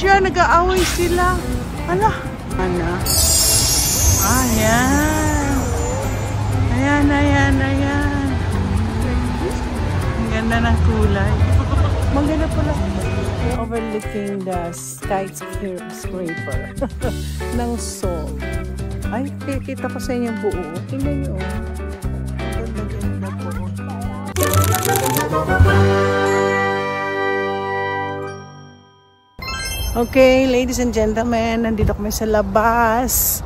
siya? Nag-aaway sila. Ala. Ano? Ayan. Ayan, ayan, ayan. Ang ganda ng kulay. Maganda pala. Overlooking the skyscraper ng Seoul. Ay, kita ko sa inyo buo. Tingnan nyo. Ganda-ganda po. Okay, ladies and gentlemen, nandito kami sa labas.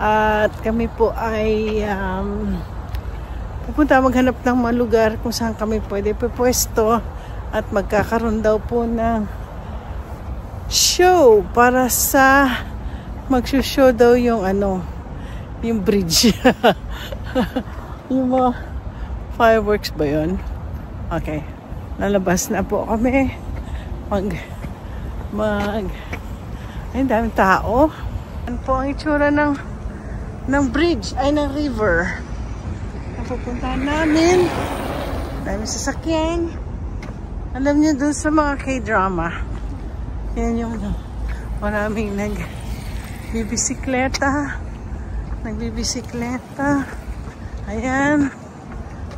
At kami po ay pupunta maghanap ng mga lugar kung saan kami pwede pwesto. At magkakaroon daw po ng show para sa magsushow daw yung yung bridge. Yung mga fireworks ba yun? Okay. Lalabas na po kami. Ay, daming tao. Ano po ang itsura ng bridge, ay ng river. Napupuntahan namin. Daming sasakyan. Alam niyo dun sa mga K-drama. Yan yung maraming nagbibisikleta. Ayan.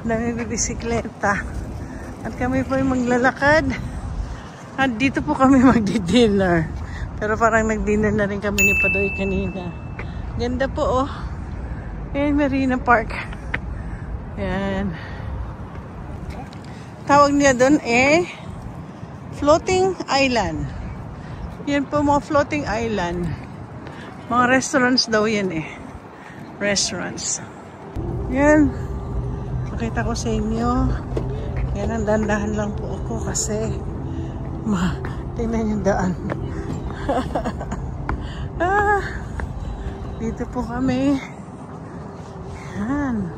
Daming bibisikleta. At kami po ay maglalakad. At dito po kami magdi-dinner. Pero parang nag-dinner na rin kami ni Padoy kanina. Ganda po, oh. Ayan, Marina Park. Ayan. Tawag niya doon floating island. Yan po mga floating island. Mga restaurants daw yan Restaurants. Yan. Nakita ko sa inyo. Yan, ang dandahan lang po ako kasi tingnan yung daan. Dito po kami. Yan.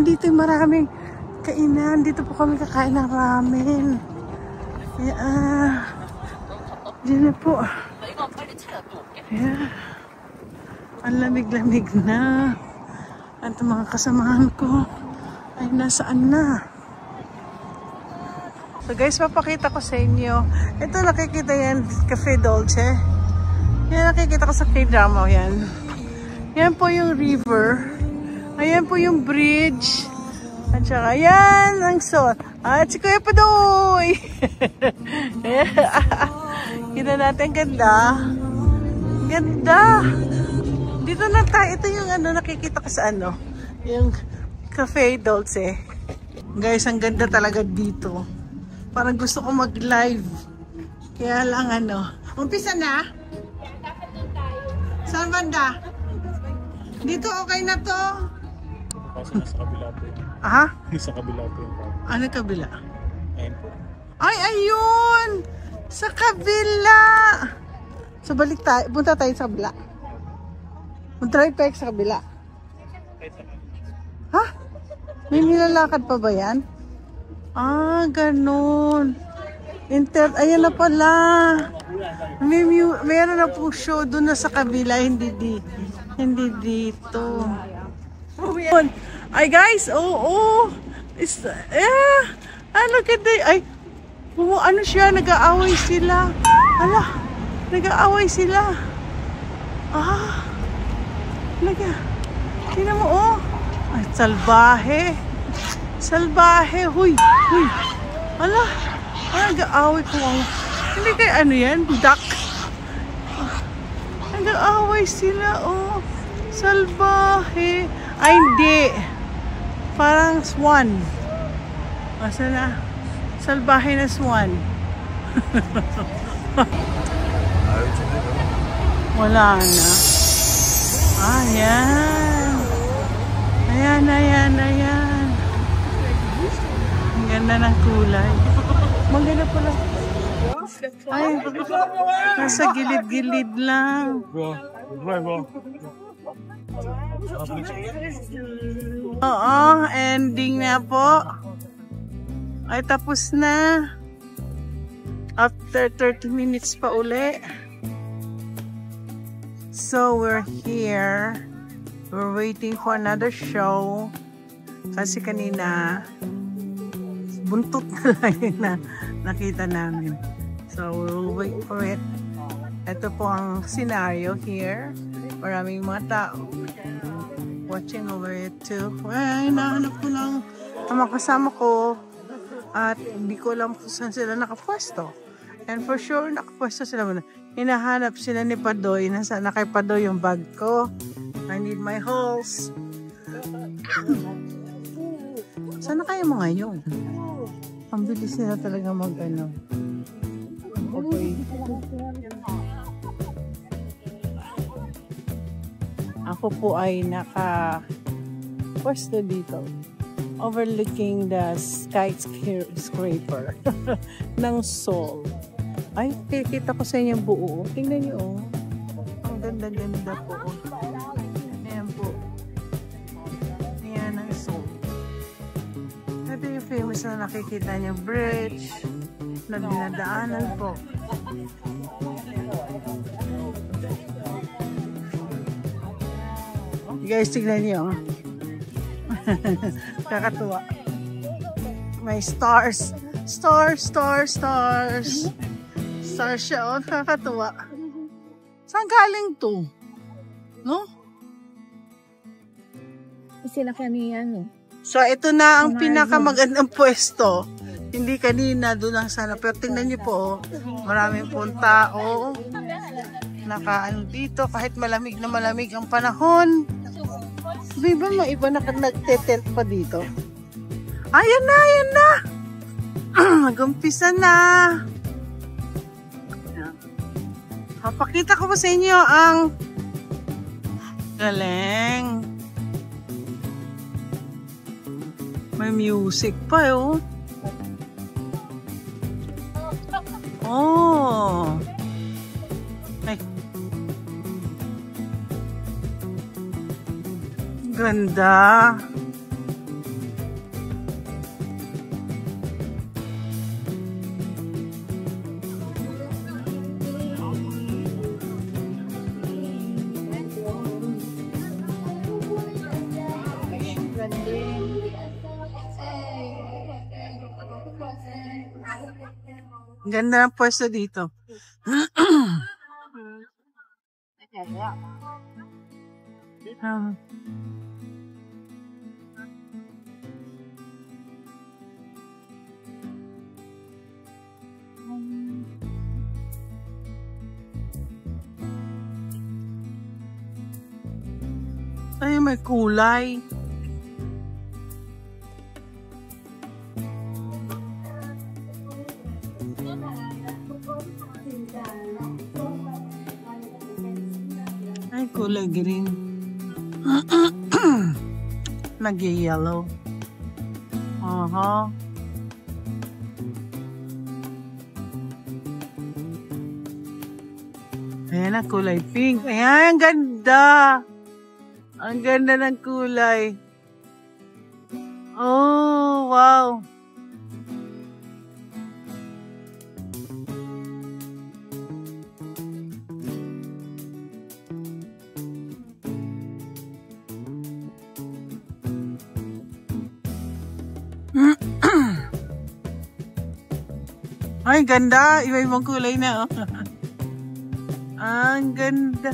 Dito yung maraming kainan. Dito po kami kakain ng ramen. Yan. Diyan na po. Yan. Ang lamig-lamig na. At mga kasamahan ko ay nasaan na. So guys, papakita ko sa inyo. Ito nakikita yan, Cafe Dolce. Yan nakikita ko sa K-drama yan. Yan po yung river. Ayan po yung bridge. At saka yan ang Seoul. At si Kuya Padoy. Kita natin, ganda. Ganda. Dito na tayo. Ito yung nakikita ko sa yung Cafe Dolce. Guys, ang ganda talaga dito. Parang gusto ko mag-live. Kaya lang umpisa na? Saan banda? Dito okay na to? Kasi nasa kabila po yun. Aha? Sa kabila po yun. Ano kabila? Ayun po. Ay, ayun! Sa kabila! So balik tayo. Punta tayo sa kabila. Mag-drive pa sa kabila. Ha? May nilalakad pa ba yan? Ganun. Ayan na pala. Mayroon na po show doon na sa kabila, hindi dito. Ay guys, look at that. Ay, siya, nag-aaway sila. Ala, nag-aaway sila. Tingnan mo, Ay, salbahe. Salbahe, huy. Ala, nag-aaway ko. Hindi kayo yan, duck. Nag-aaway sila, salbahe. Ay, hindi. Parang swan. Masa na? Salbahe na swan. Wala na. Ayan. Ayan. Ang ganda ng kulay. Maganda pala. Ay, nasa gilid-gilid lang. Oo, ending na po. Ay, tapos na. After 30 minutes pa uli. So, we're here. We're waiting for another show. Kasi kanina, buntot na lang yung nakita namin. So, we'll wait for it. Ito po ang scenario here. Maraming mga tao watching over it too. Well, hinahanap ko lang ang mga kasama ko at hindi ko alam kung saan sila nakapwesto. And for sure, nakapwesto sila muna. Hinahanap sila ni Padoy. Nasaan na kay Padoy yung bag ko. I need my holes. Sana kayo mga yun? Ang bilis nila talaga mag-ano. Okay. Ako po ay naka-pwesto dito. Overlooking the skyscraper ng Seoul. Ay, kikita ko sa inyo buo. Tingnan nyo, oh. Ang ganda-ganda po. Ayan po. Ayan ang Seoul. Ito yung famous na nakikita nyo bridge na dinadaanan po. Guys, tignan nyo. Kakatuwa. May stars. Stars, stars, stars. Stars siya, oh. Kakatuwa. Saan galing to? No? Sila kanina, no? So, ito na ang pinakamagandang pwesto. Hindi kanina, doon lang sana. Pero tingnan nyo po, oh. Maraming pong tao. Nakaano dito, kahit malamig na malamig ang panahon. Di ba may iba na nagtetent pa dito? Ayan na, ayan na! Mag-umpisa na! Papakita ko po sa inyo ang galing. May music pa, oh. Oh! Ay. Ganda. Ganda ng pwesto dito. Ay, may kulay. Ay, kulay green. Nag-yellow. Ayan ang kulay pink. Ayan, ang ganda. Ang ganda ng kulay. Oh, wow. Ay, ganda. Iba-ibang kulay na, oh. Ang ganda.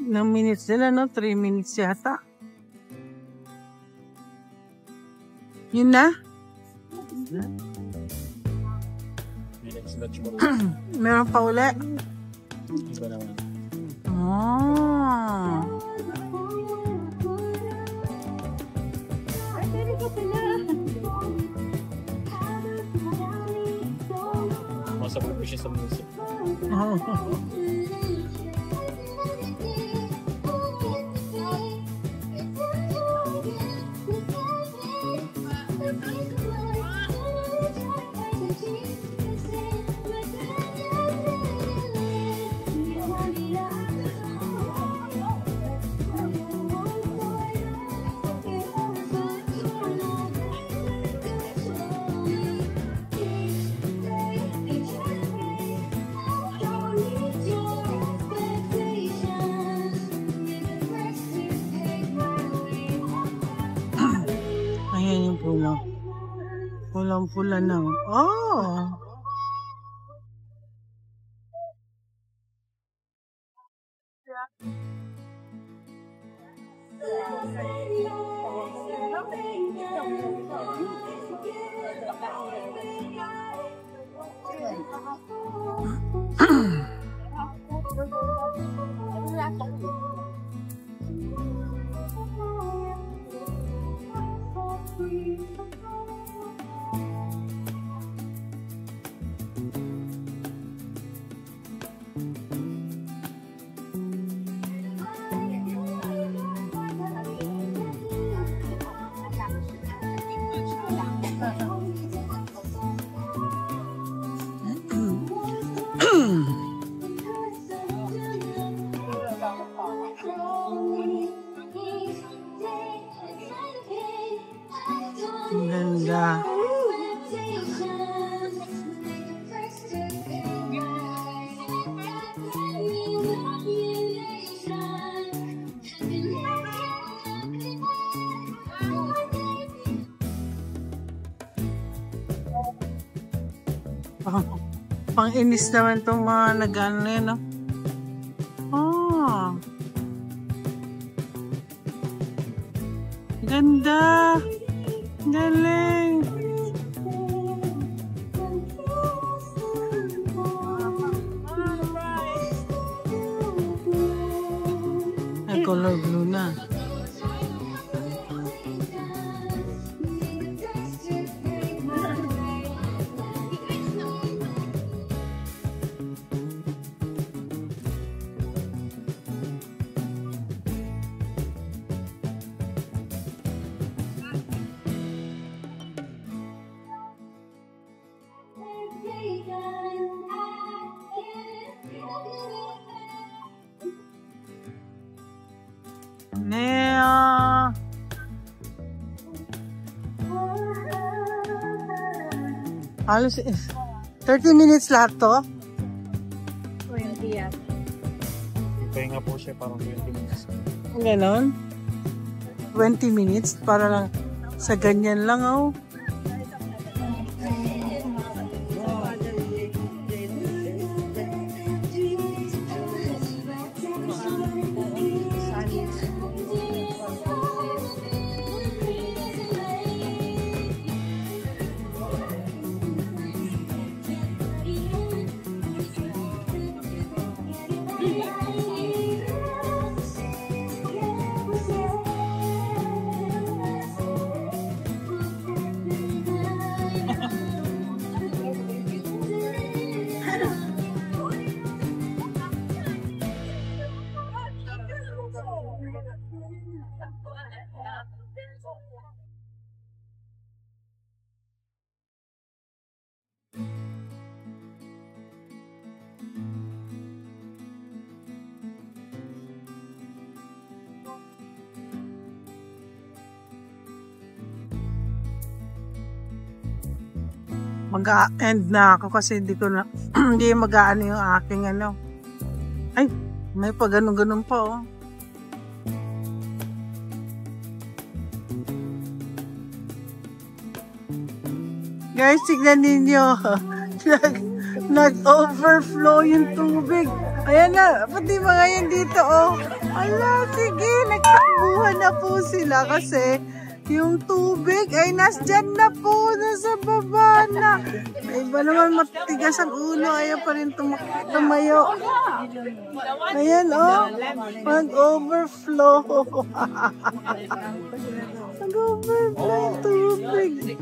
Ilang minutes nila, no? 3 minutes yata. Yun na? Meron pa uli? Iba naman. Oh. Masabog ko siya sa music. Oh. Ayan yung puno. Pulang-pula na. Oh! Ang ganda. Pang-inis naman itong mga nag-ano yan, no? Oh. Ganda. Galing. Ay, color blue na. Nea. Halos 30 minutes lahat to? 20 yan. Ipahinga po siya parang 20 minutes. Ganon? 20 minutes para lang sa ganyan lang, oh. Mag-end na ako kasi hindi ko na hindi mag-aano yung aking ano. Ay, may pa ganun-ganun pa, oh. Guys, tignan ninyo. Nag-overflow yung tubig. Ayan na, pati mga yan dito, oh. Ala, sige, nagtakbuhan na po sila kasi yung tubig ay nasdyan na po, nasa baba na. Ay, iba naman matigas ang ulo, ayaw pa rin tumayo. Ayan, oh, mag-overflow. Mag-overflow yung tubig.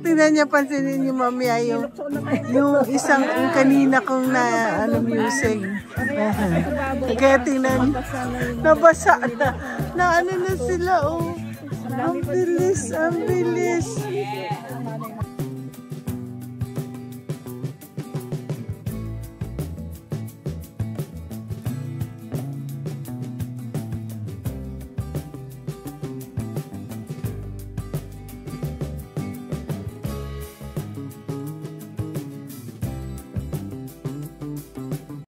Tingnan niya, pansinin niyo, mami, ay yung isang kanina kong na, music. Kaya tingnan, nabasa na ano na sila, oh. Ang bilis, ang bilis.